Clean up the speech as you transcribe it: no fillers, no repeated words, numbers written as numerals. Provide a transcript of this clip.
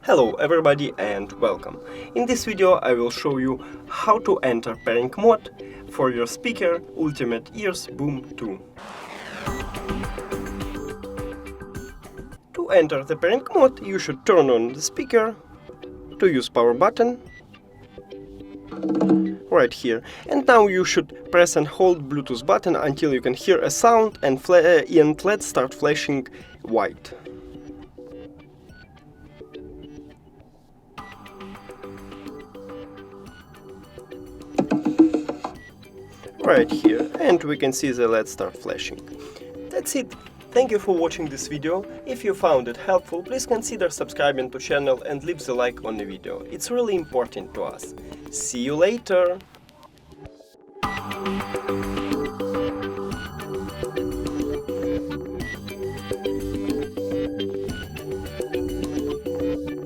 Hello everybody and welcome. In this video I will show you how to enter pairing mode for your speaker Ultimate Ears Boom 2. To enter the pairing mode you should turn on the speaker, to use power button right here, and now you should press and hold Bluetooth button until you can hear a sound and LED start flashing white. Right here, and we can see the LED start flashing. That's it. Thank you for watching this video. If you found it helpful, please consider subscribing to channel and leave the like on the video. It's really important to us. See you later!